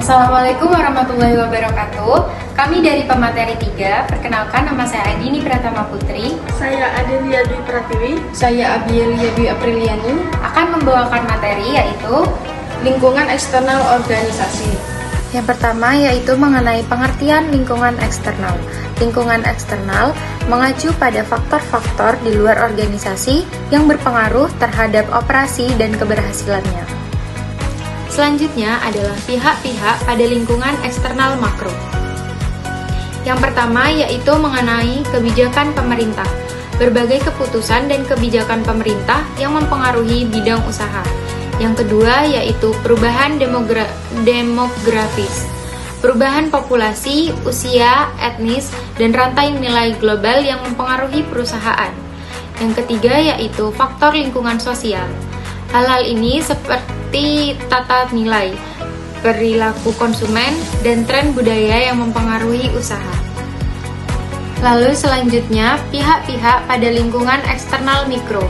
Assalamualaikum warahmatullahi wabarakatuh. Kami dari pemateri 3, perkenalkan nama saya Adini Pratama Putri. Saya Adelia Dwi Pratiwi. Saya Abielia Dwi Apriliani. Akan membawakan materi yaitu Lingkungan eksternal organisasi. Yang pertama yaitu mengenai pengertian lingkungan eksternal. Lingkungan eksternal mengacu pada faktor-faktor di luar organisasi yang berpengaruh terhadap operasi dan keberhasilannya. Selanjutnya adalah pihak-pihak pada lingkungan eksternal makro. Yang pertama yaitu mengenai kebijakan pemerintah. Berbagai keputusan dan kebijakan pemerintah yang mempengaruhi bidang usaha. Yang kedua yaitu perubahan demografis. Perubahan populasi, usia, etnis, dan rantai nilai global yang mempengaruhi perusahaan. Yang ketiga yaitu faktor lingkungan sosial. Hal-hal ini seperti tata nilai, perilaku konsumen, dan tren budaya yang mempengaruhi usaha. Lalu selanjutnya, pihak-pihak pada lingkungan eksternal mikro.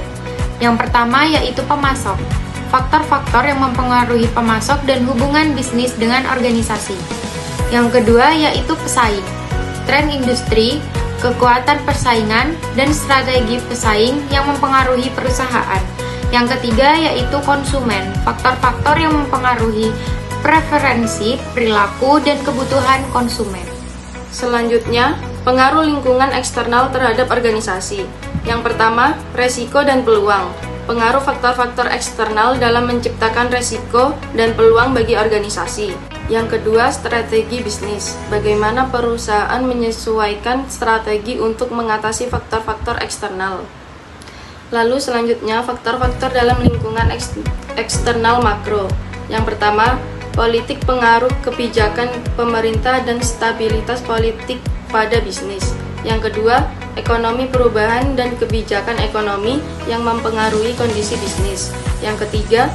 Yang pertama yaitu pemasok. Faktor-faktor yang mempengaruhi pemasok dan hubungan bisnis dengan organisasi. Yang kedua yaitu pesaing. Tren industri, kekuatan persaingan, dan strategi pesaing yang mempengaruhi perusahaan. Yang ketiga yaitu konsumen, faktor-faktor yang mempengaruhi preferensi, perilaku, dan kebutuhan konsumen. Selanjutnya, pengaruh lingkungan eksternal terhadap organisasi. Yang pertama, resiko dan peluang. Pengaruh faktor-faktor eksternal dalam menciptakan resiko dan peluang bagi organisasi. Yang kedua, strategi bisnis. Bagaimana perusahaan menyesuaikan strategi untuk mengatasi faktor-faktor eksternal. Lalu selanjutnya, faktor-faktor dalam lingkungan eksternal makro. Yang pertama, politik pengaruh kebijakan pemerintah dan stabilitas politik pada bisnis. Yang kedua, ekonomi perubahan dan kebijakan ekonomi yang mempengaruhi kondisi bisnis. Yang ketiga,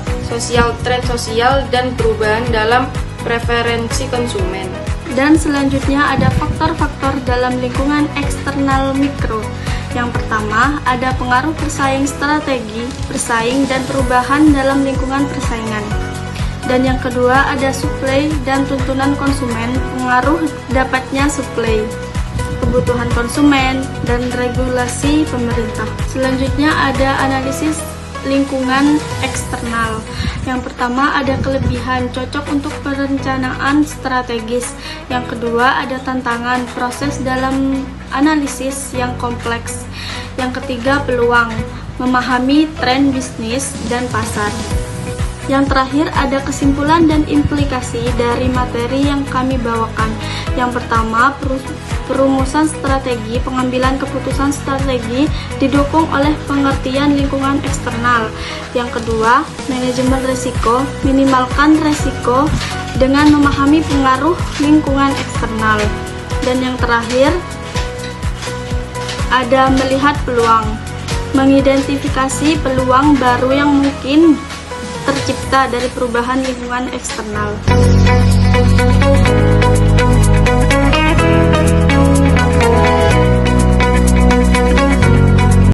tren sosial dan perubahan dalam preferensi konsumen. Dan selanjutnya ada faktor-faktor dalam lingkungan eksternal mikro. Yang pertama, ada pengaruh persaing strategi, bersaing, dan perubahan dalam lingkungan persaingan. Dan yang kedua, ada suplai dan tuntunan konsumen, pengaruh dapatnya suplai, kebutuhan konsumen, dan regulasi pemerintah. Selanjutnya ada analisis lingkungan eksternal. Yang pertama ada kelebihan, cocok untuk perencanaan strategis. Yang kedua ada tantangan, proses dalam analisis yang kompleks. Yang ketiga peluang, memahami tren bisnis dan pasar. Yang terakhir ada kesimpulan dan implikasi dari materi yang kami bawakan. Yang pertama, perumusan strategi, pengambilan keputusan strategi didukung oleh pengertian lingkungan eksternal. Yang kedua, manajemen risiko, minimalkan risiko dengan memahami pengaruh lingkungan eksternal. Dan yang terakhir, ada melihat peluang, mengidentifikasi peluang baru yang mungkin tercipta dari perubahan lingkungan eksternal.